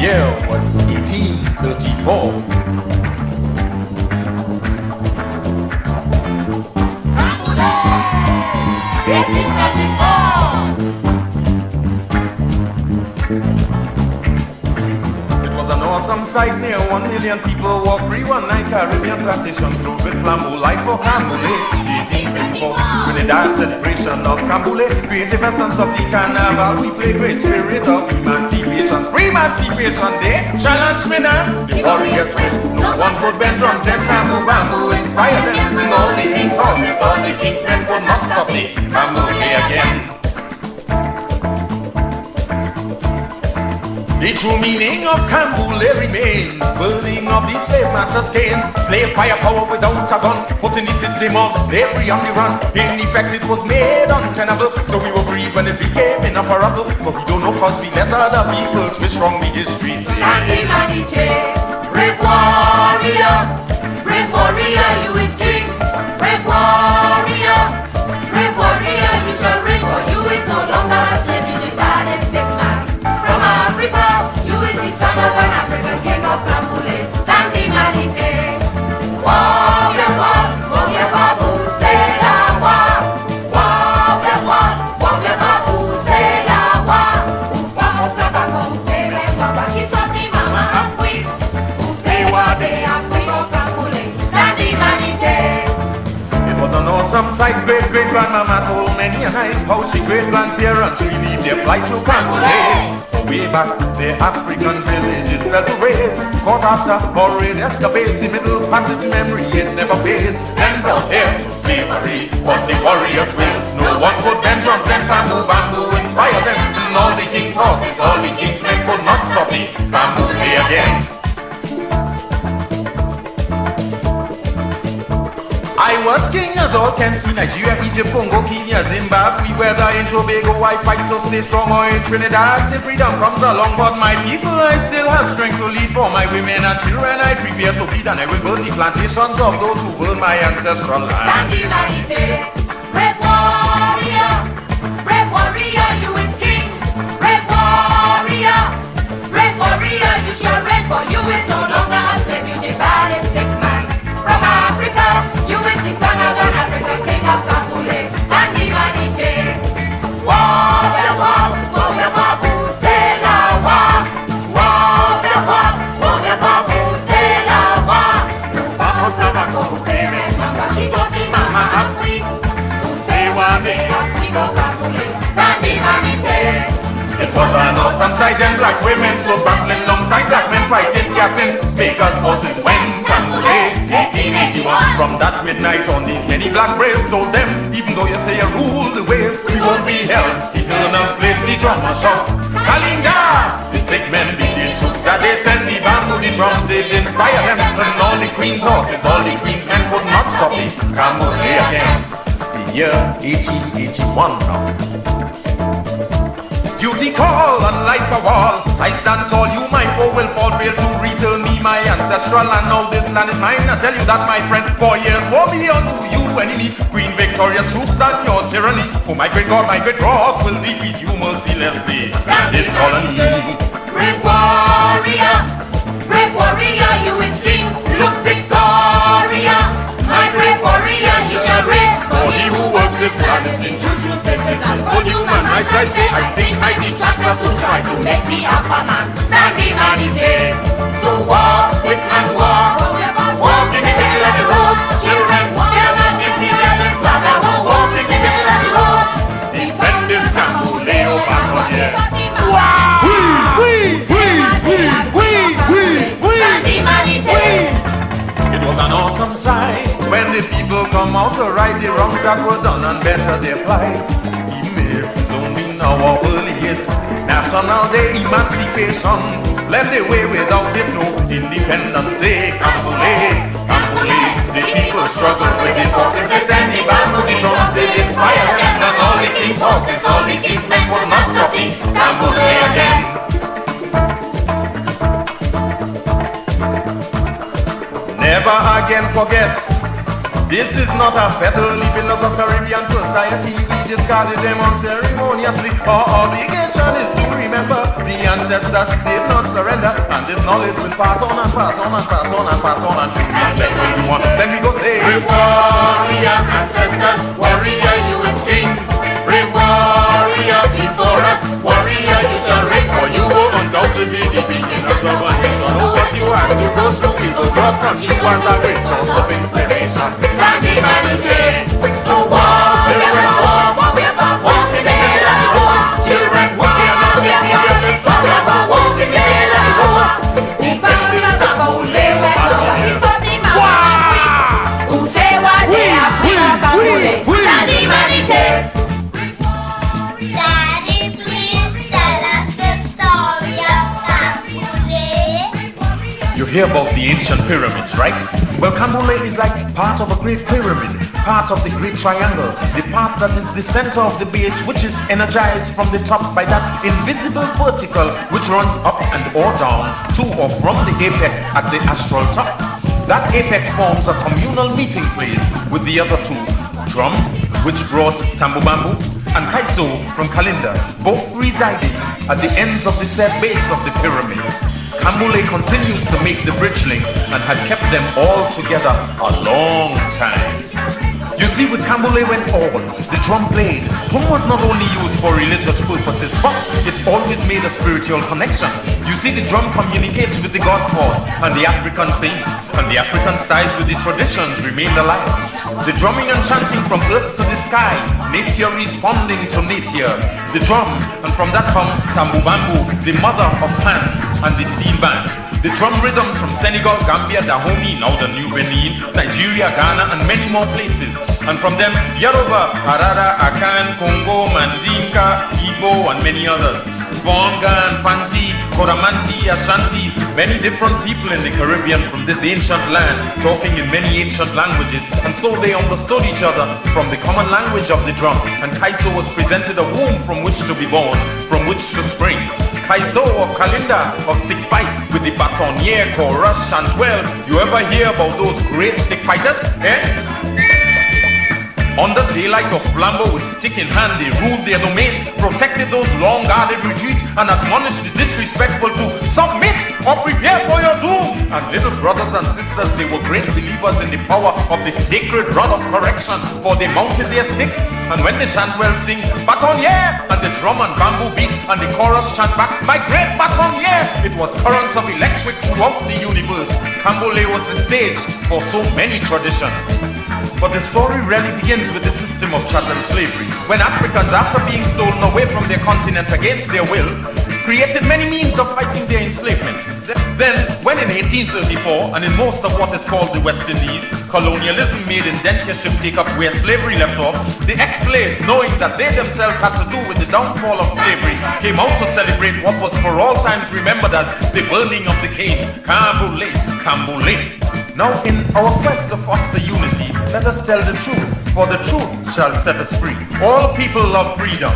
year was 1834. Cambule! 1834! It was an awesome sight. Near 1 million people walked free one night. Caribbean plantations glowed with flambeau light for Cambule. 1834, Trinidad celebration of Cambule. Creative essence of the carnival. We play great spirit of emancipation. Free emancipation day. Challenge me now. The warriors win. No one could bend drums. Them tambour bamboo inspire them. And all the king's horses, all the king's men could not stop me. Cambule again. The true meaning of Cambule remains. Burning of the slave master's canes. Slave firepower without a gun. Putting the system of slavery on the run. In effect it was made untenable. So we were free when it became inoperable. But we don't know cause we let other people twist wrong the history. Sandy Maniche, brave warrior. Brave warrior, you is king. Brave warrior. Brave warrior, you shall reign. For you is no longer a slave. You the baddest stick man from Africa. You is the son of an African king of Cambule. Sandy Maniche. Warrior, warrior, babu, say la wa. Warrior, warrior, babu, say la wa. Vamos a baco, say le baba, kisoti mama afwi. Say wa de afwi of Cambule. Sandy Maniche. It was an awesome sight. Great-great-grandmama told many a night how she great-grandparents relieved their flight through Cambule. Way back, the African villages fell to raids. Caught after horrid escapades, the middle passage memory, it never fades. Then brought here to slavery, what the warriors will. No one could bend drums, them tambour bamboo inspire them. And all the king's horses, all the king's men could not stop the Cambule again. I was king as all can see. Nigeria, Egypt, Congo, Kenya, Zimbabwe. Whether in Tobago I fight to stay strong, or in Trinidad till freedom comes along. But my people, I still have strength to lead. For my women and children I prepare to bleed. And I will burn the plantations of those who burn my ancestral land. Sandy Maniche, brave warrior. Brave warrior, you is king. Brave warrior. Brave warrior, you shall reign. For you is no longer a slave. You the baddest stick man from Africa. You is the son of an African king of Cambule. Sandy Maniche. Warrior, warrior, babu, say la wa. Warrior, warrior, babu, say la wa. Vamos a baco, say le mama, kisoti mama afwi. Say wa de afwi go Cambule. Sandy Maniche. It was an awesome sight. Them black women slow battling alongside black men fighting captain. Makers horses when Cambule 1881. From that midnight on, these many black braves told them, even though you say you rule the waves, we won't be held eternal slaves. The drummer shout, Kalinga! The stick men beat the troops that they send. The bamboo, the drums did inspire them. And all the queen's horses, all the queen's men could not stop the Cambule again. The year 1881 now. Duty call, unlike a wall. I stand tall, you my foe will fall. Fail to return me my ancestral land. Now this land is mine, I tell you that my friend. 4 years war be unto you enemy. Queen Victoria's troops and your tyranny. Oh my great God, my great rock will defeat you mercilessly. This colony. Brave warrior, brave warrior, you is king. Look Victoria, my brave warrior, he shall reign. For he who worked this land is in true citizen. For human rights I say, I sing mighty chapters who try to make me a man. Sandy Maniche, so walk, stick and walk. Walk in the middle of the road, children, they're not imperialist, but I will walk in the middle of the road. Defend this Cambule over here. Wow! Sandy Maniche. It was an awesome sight when the people come out to right the wrongs that were done and better their plight. Even if it's only now our earliest National Day emancipation led the way without it no independence. Cambule, Cambule, the people struggle with the forces. They send the bamboo, the drums, they inspire them. And all the king's horses, all the king's men could not stop the Cambule again. Never again forget, this is not a federally philosophical Caribbean society. We discarded them unceremoniously. Our obligation is to remember the ancestors did not surrender, and this knowledge will pass on and pass on and pass on and pass on and treat respect everyone. Let me go say, Brave warrior, ancestors, warrior, you is king. Brave warrior before us, warrior, you shall reign, for you will undoubtedly be beginning of our nation. Know what you have to go through, we will draw from you as a great source of inspiration. Sandy man is dead, so warrior, war, we are walk in the hill of the war. Children, warrior, we are fearless, warrior, walk in the hill of the war. The power of the Kambule, it's on the mountain. Who say what they are, we are Kambule. Sandy man is dead. Daddy, please tell us the story of Kambule. you hear about the ancient pyramids, right? Well, Kambule is like part of a great pyramid, part of the great triangle, the part that is the center of the base, which is energized from the top by that invisible vertical which runs up and or down to or from the apex at the astral top. That apex forms a communal meeting place with the other two, Drum, which brought Tambu Bambu, and Kaiso from Kalinda, both residing at the ends of the said base of the pyramid. Kambule continues to make the bridge link and had kept them all together a long time. You see, with Kambule went all, the drum played. Drum was not only used for religious purposes, but it always made a spiritual connection. You see, the drum communicates with the God cause and the African saints, and the African ties with the traditions remained alive. The drumming and chanting from earth to the sky, nature responding to nature. The drum, and from that come Tambu Bambu, the mother of Pan, and the steel band. The drum rhythms from Senegal, Gambia, Dahomey, now the New Benin, Nigeria, Ghana, and many more places. And from them, Yoruba, Harada, Akan, Congo, Mandinka, Igbo, and many others. Bongan, Fanti, Koramanti, Ashanti, many different people in the Caribbean from this ancient land, talking in many ancient languages, and so they understood each other from the common language of the drum. And Kaiso was presented a womb from which to be born, from which to spring. Kaiso of Kalinda, of stick fight, with the batonnier, chorus, chantwell. You ever hear about those great stick fighters? Under daylight of Flambeau with stick in hand, they ruled their domains, protected those long-guarded retreats, and admonished the disrespectful to submit or prepare for your doom. And little brothers and sisters, they were great believers in the power of the sacred rod of correction, for they mounted their sticks, and when the chantwell sing, batonnier, and the drum and bamboo beat, and the chorus chant back, my great batonnier, it was currents of electric throughout the universe. Kambule was the stage for so many traditions. But the story really begins with the system of chattel slavery, when Africans, after being stolen away from their continent against their will, created many means of fighting their enslavement. Then, when in 1834, and in most of what is called the West Indies, colonialism made indentureship take up where slavery left off, the ex-slaves, knowing that they themselves had to do with the downfall of slavery, came out to celebrate what was for all times remembered as the burning of the canes, Kambule, Kambule. Now, in our quest to foster unity, let us tell the truth, for the truth shall set us free. All people love freedom.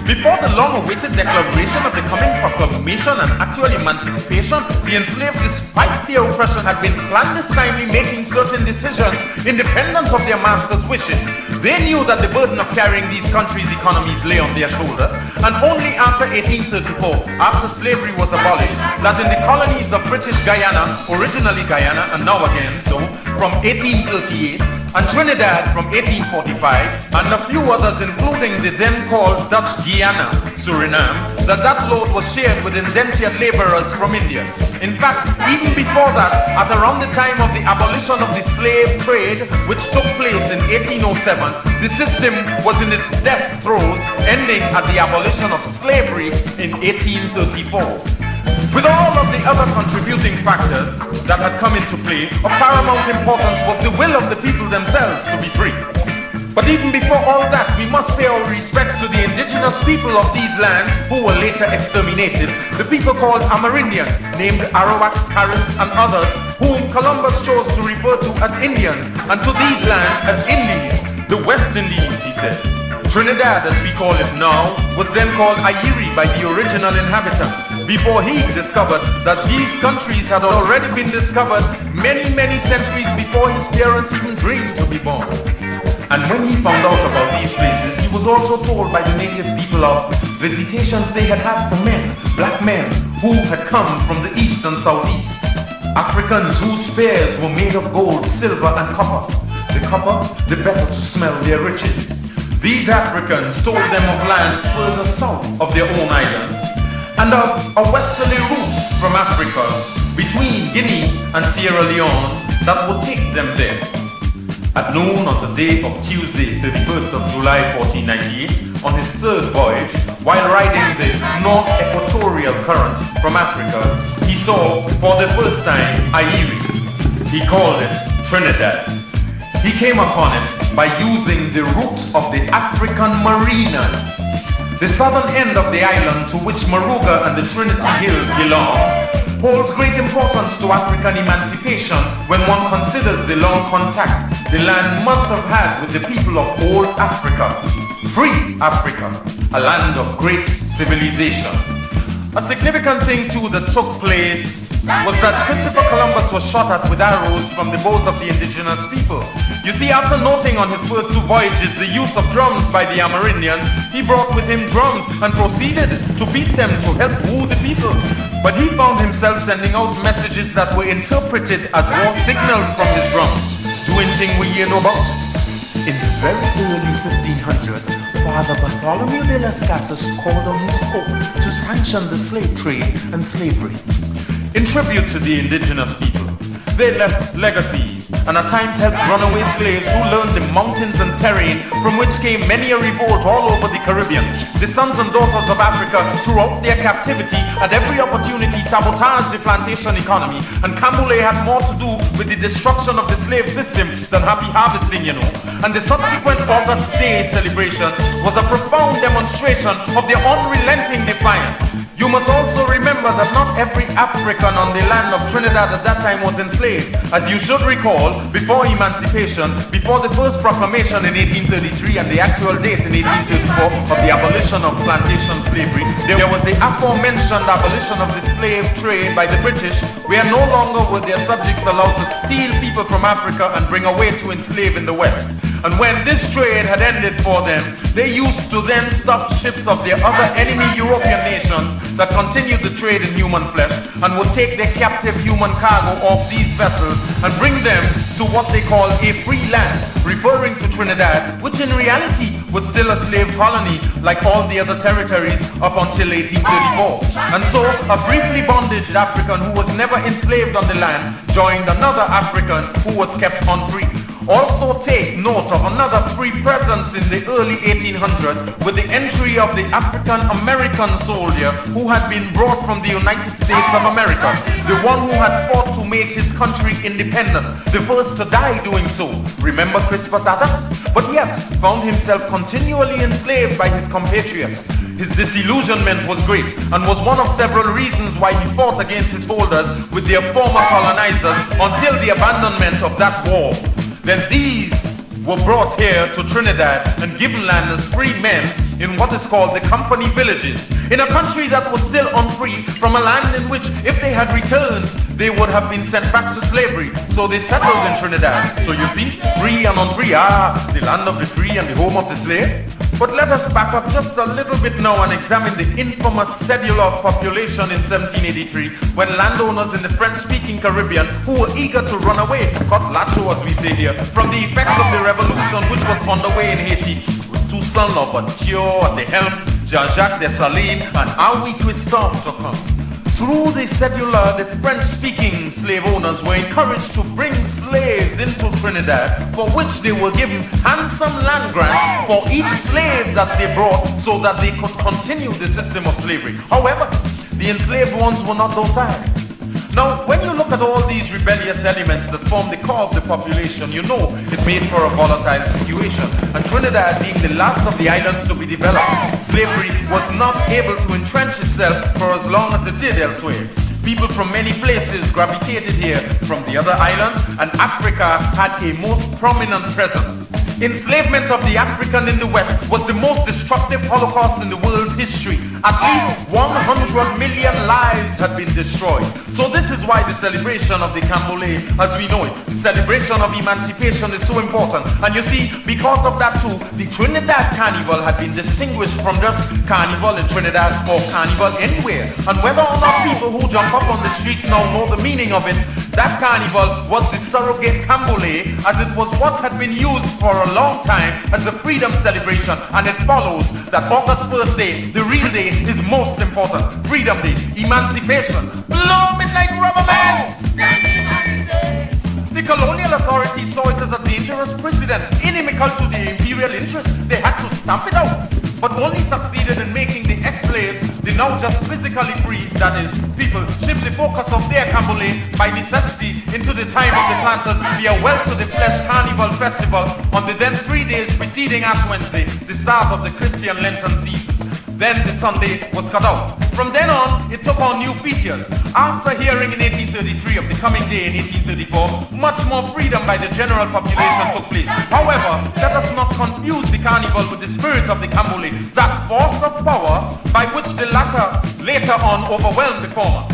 Before the long-awaited declaration of the coming proclamation and actual emancipation, the enslaved, despite their oppression, had been clandestinely making certain decisions independent of their master's wishes. They knew that the burden of carrying these countries' economies lay on their shoulders, and only after 1834, after slavery was abolished, that in the colonies of British Guyana, originally Guyana and now again so, from 1838, and Trinidad from 1845, and a few others including the then called Dutch Guiana, Suriname, that load was shared with indentured laborers from India. In fact, even before that, at around the time of the abolition of the slave trade, which took place in 1807, the system was in its death throes, ending at the abolition of slavery in 1834. With all of the other contributing factors that had come into play, of paramount importance was the will of the people themselves to be free. But even before all that, we must pay our respects to the indigenous people of these lands who were later exterminated, the people called Amerindians, named Arawaks, Karens, and others, whom Columbus chose to refer to as Indians, and to these lands as Indies, the West Indies, he said. Trinidad, as we call it now, was then called Ayiri by the original inhabitants, before he discovered that these countries had already been discovered many, many centuries before his parents even dreamed to be born. And when he found out about these places, he was also told by the native people of visitations they had had from men, black men, who had come from the east and southeast. Africans whose spears were made of gold, silver, and copper. The copper, the better to smell their riches. These Africans told them of lands further south of their own islands, and of a westerly route from Africa between Guinea and Sierra Leone that would take them there. At noon on the day of Tuesday, 31st of July 1498, on his third voyage, while riding the North Equatorial Current from Africa, he saw for the first time Airi. He called it Trinidad. He came upon it by using the route of the African Marinas. The southern end of the island, to which Maruga and the Trinity Hills belong, holds great importance to African emancipation when one considers the long contact the land must have had with the people of old Africa. Free Africa, a land of great civilization. A significant thing too that took place was that Christopher Columbus was shot at with arrows from the bows of the indigenous people. You see, after noting on his first two voyages the use of drums by the Amerindians, he brought with him drums and proceeded to beat them to help woo the people. But he found himself sending out messages that were interpreted as war signals from his drums, doing things we hear no about. In the very early 1500s, Father Bartholomew de las Casas called on his Pope to sanction the slave trade and slavery. In tribute to the indigenous people, they left legacies and at times helped runaway slaves who learned the mountains and terrain from which came many a revolt all over the Caribbean. The sons and daughters of Africa, throughout their captivity, at every opportunity sabotaged the plantation economy, and Cambule had more to do with the destruction of the slave system than happy harvesting, you know. And the subsequent August Day celebration was a profound demonstration of their unrelenting defiance. You must also remember that not every African on the land of Trinidad at that time was enslaved. As you should recall, before emancipation, before the first proclamation in 1833 and the actual date in 1834 of the abolition of plantation slavery, there was the aforementioned abolition of the slave trade by the British, where no longer were their subjects allowed to steal people from Africa and bring away to enslave in the West. And when this trade had ended for them, they used to then stop ships of their other enemy European nations that continued the trade in human flesh and would take their captive human cargo off these vessels and bring them to what they call a free land, referring to Trinidad, which in reality was still a slave colony like all the other territories up until 1834. And so a briefly bondaged African who was never enslaved on the land joined another African who was kept unfree. Also take note of another free presence in the early 1800s with the entry of the African American soldier who had been brought from the United States of America, the one who had fought to make his country independent, the first to die doing so. Remember Crispus Attucks? But yet found himself continually enslaved by his compatriots. His disillusionment was great and was one of several reasons why he fought against his holders with their former colonizers until the abandonment of that war. Then these were brought here to Trinidad and given land as free men in what is called the company villages, in a country that was still unfree, from a land in which, if they had returned, they would have been sent back to slavery. So they settled in Trinidad. So you see, free and unfree, the land of the free and the home of the slave. But let us back up just a little bit now and examine the infamous cedula of population in 1783, when landowners in the French-speaking Caribbean who were eager to run away, cut lacho as we say here, from the effects of the revolution which was underway in Haiti, with Toussaint Louverture at the helm, Jean-Jacques Dessalines, and Henri Christophe to come. Through the cedula, the French-speaking slave owners were encouraged to bring slaves into Trinidad, for which they were given handsome land grants for each slave that they brought so that they could continue the system of slavery. However, the enslaved ones were not docile. Now, when you look at all these rebellious elements that form the core of the population, you know it made for a volatile situation. And Trinidad being the last of the islands to be developed, slavery was not able to entrench itself for as long as it did elsewhere. People from many places gravitated here from the other islands, and Africa had a most prominent presence. Enslavement of the African in the West was the most destructive Holocaust in the world's history. At least 100 million lives had been destroyed. So this is why the celebration of the Cambole, as we know it, the celebration of emancipation is so important. And you see, because of that too, the Trinidad Carnival had been distinguished from just Carnival in Trinidad or Carnival anywhere. And whether or not people who jump up on the streets now know the meaning of it, that carnival was the surrogate Cambole, as it was what had been used for a long time as the freedom celebration, and it follows that August 1st day, the real day, is most important. Freedom Day, emancipation. Blow it like rubber man! The colonial authorities saw it as a dangerous precedent, inimical to the imperial interest. They had to stamp it out, but only succeeded in making the ex-slaves, the now just physically free, that is, people, shift the focus of their Cambole by necessity into the time of the planters to be a well-to-the-flesh carnival festival on the then 3 days preceding Ash Wednesday, the start of the Christian Lenten season. Then the Sunday was cut out. From then on, it took on new features. After hearing in 1833 of the coming day in 1834, much more freedom by the general population took place. However, let us not confuse the carnival with the spirit of the Cambole, that force of power by which the latter later on overwhelmed the former.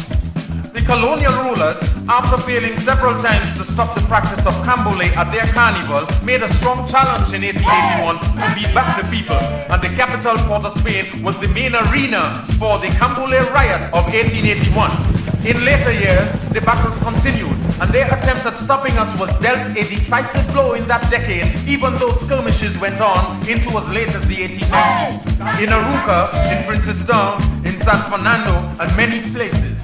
The colonial rulers, after failing several times to stop the practice of Cambole at their carnival, made a strong challenge in 1881 to beat back the people, and the capital, Port of Spain, was the main arena for the Cambole riot of 1881. In later years, the battles continued, and their attempt at stopping us was dealt a decisive blow in that decade, even though skirmishes went on into as late as the 1890s. In Aruca, in Princestown, in San Fernando, and many places.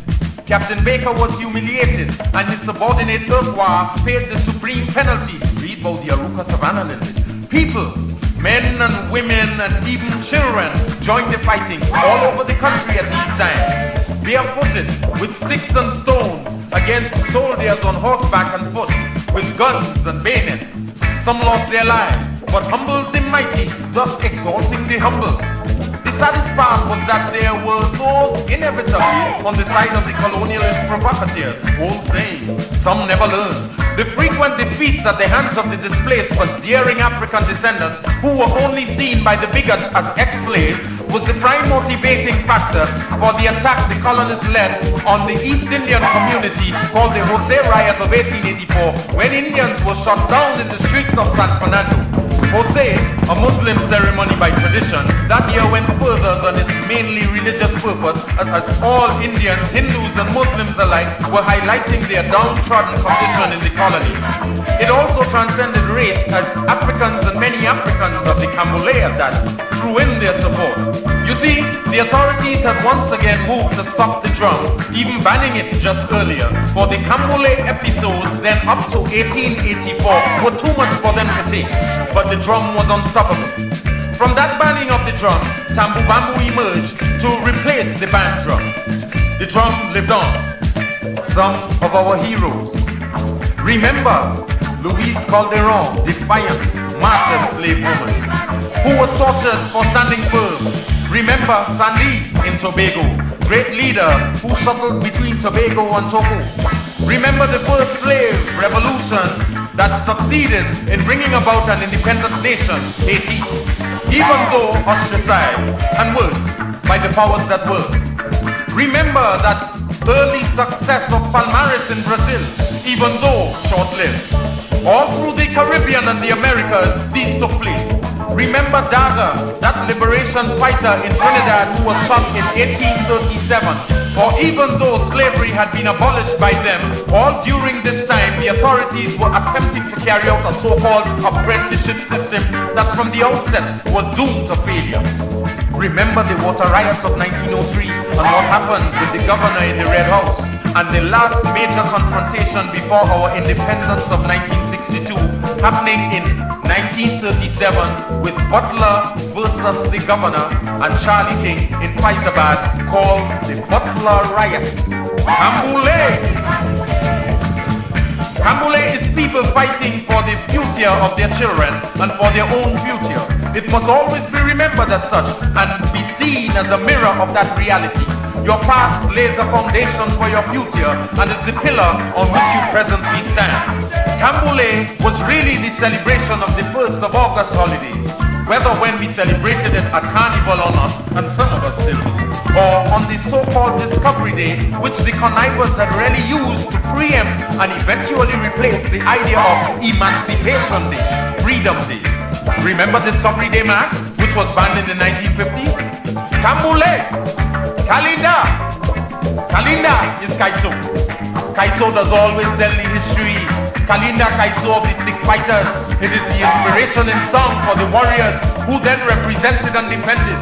Captain Baker was humiliated, and his subordinate Iroquois paid the supreme penalty. Read about the Aruca Savannah Lynn. People, men and women and even children joined the fighting all over the country at these times. Barefooted, with sticks and stones, against soldiers on horseback and foot, with guns and bayonets. Some lost their lives, but humbled the mighty, thus exalting the humble. The saddest part was that there were those inevitably on the side of the colonialist provocateurs, old saying, some never learn. The frequent defeats at the hands of the displaced but daring African descendants, who were only seen by the bigots as ex-slaves, was the prime motivating factor for the attack the colonists led on the East Indian community called the Jose Riot of 1884, when Indians were shot down in the streets of San Fernando. Jose, a Muslim ceremony by tradition, that year went further than its mainly religious purpose, as all Indians, Hindus and Muslims alike were highlighting their downtrodden condition in the colony. It also transcended race, as Africans and many Africans of the Cambole at that threw in their support. You see, the authorities had once again moved to stop the drum, even banning it just earlier, for the Cambole episodes then up to 1884 were too much for them to take. But the drum was unstoppable. From that banning of the drum, Tambu Bambu emerged to replace the band drum. The drum lived on. Some of our heroes. Remember Louise Calderon, defiant, martyred slave woman, who was tortured for standing firm. Remember Sandy in Tobago, great leader who shuttled between Tobago and Togo. Remember the first slave revolution that succeeded in bringing about an independent nation, Haiti, even though ostracized and worse by the powers that were. Remember that early success of Palmares in Brazil, even though short-lived. All through the Caribbean and the Americas, these took place. Remember Daga, that liberation fighter in Trinidad who was shot in 1837. For even though slavery had been abolished by them, all during this time the authorities were attempting to carry out a so-called apprenticeship system that from the outset was doomed to failure. Remember the water riots of 1903 and what happened with the governor in the Red House, and the last major confrontation before our independence of 1962 happening in 1937 with Butler versus the governor and Charlie King in Faizabad, called the Butler Riots. Cambole! Cambole is people fighting for the future of their children and for their own future. It must always be remembered as such and be seen as a mirror of that reality. Your past lays a foundation for your future and is the pillar on which you presently stand. Kambule was really the celebration of the 1st of August holiday. Whether when we celebrated it at Carnival or not, and some of us still do, or on the so-called Discovery Day, which the connivers had really used to preempt and eventually replace the idea of Emancipation Day, Freedom Day. Remember Discovery Day Mass, which was banned in the 1950s? Kambule, Kalinda. Kalinda is Kaiso. Kaiso does always tell the history. Kalinda Kaiso of the stick fighters. It is the inspiration in song for the warriors who then represented and defended.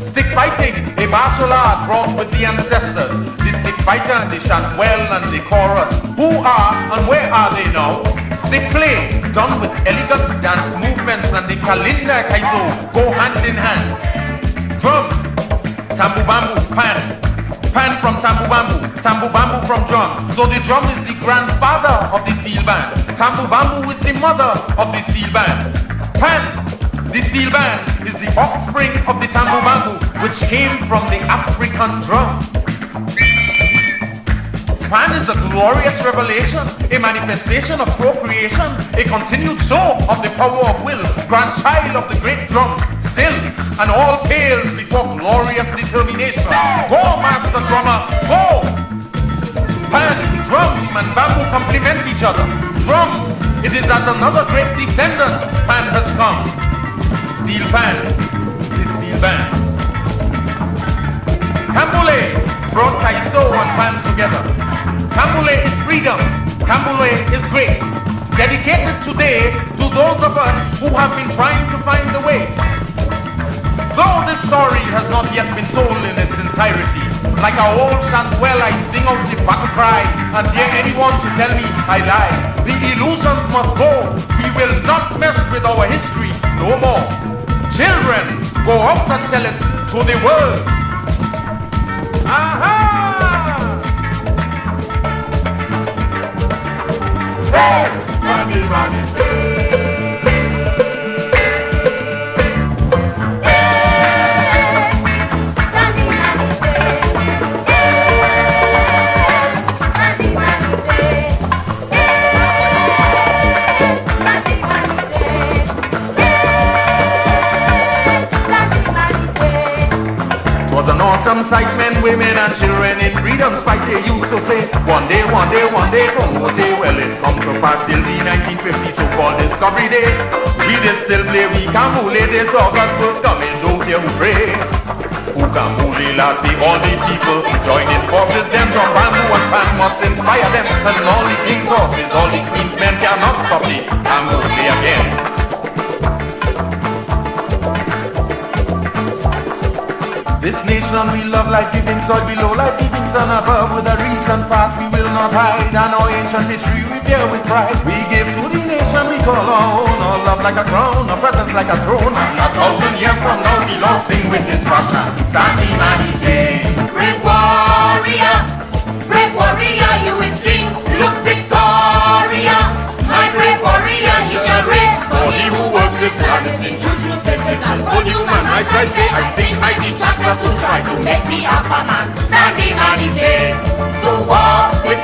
Stick fighting, a martial art brought with the ancestors. The stick fighter, the chantwell and the chorus. Who are and where are they now? Stick play, done with elegant dance movements, and the Kalinda Kaiso go hand in hand. Drum, tambu bambu, pan. Pan from tambu bambu from drum. So the drum is the grandfather of the steel band. Tambu bambu is the mother of the steel band. Pan, the steel band, is the offspring of the tambu bambu, which came from the African drum. Pan is a glorious revelation, a manifestation of procreation, a continued show of the power of will, grandchild of the great drum, still, and all pales before glorious determination. Go, master drummer, go! Pan, drum, and bamboo complement each other. Drum, it is as another great descendant, Pan has come. Steel pan, the steel band. Kambule brought Kaiso and Pan together. Kambule is freedom. Kambule is great. Dedicated today to those of us who have been trying to find the way. Though this story has not yet been told in its entirety, like our old chantwell, I sing out the battle cry and dare anyone to tell me I lie. The illusions must go. We will not mess with our history no more. Children, go out and tell it to the world. Aha! Hey, Randy, Randy. Awesome sight, men, women, and children in freedom's fight. They used to say, one day, come what day. Well, it come to pass till the 1950 so-called Discovery Day. We did still play, we Kambule, this August was coming, don't you pray. Who Kambule, lassie, all the people joining forces, them drum bamboo and pan must inspire them. And all the king's horses, all the queen's men cannot stop the Kambule again. This nation we love like giving, soil below like giving, sun above. With a recent past we will not hide, and our ancient history we bear with pride. We give to the nation we call our own, our love like a crown, our presence like a throne. And 1,000 years from now we'll all sing with this passion. Sandy Manite. Brave warrior, you is king. Look Victoria, my brave warrior, he shall reign. For he who worked this land is in true sentence and for human rights. I sing mighty chapters who try to make me a man. Sandy Manite. So what's with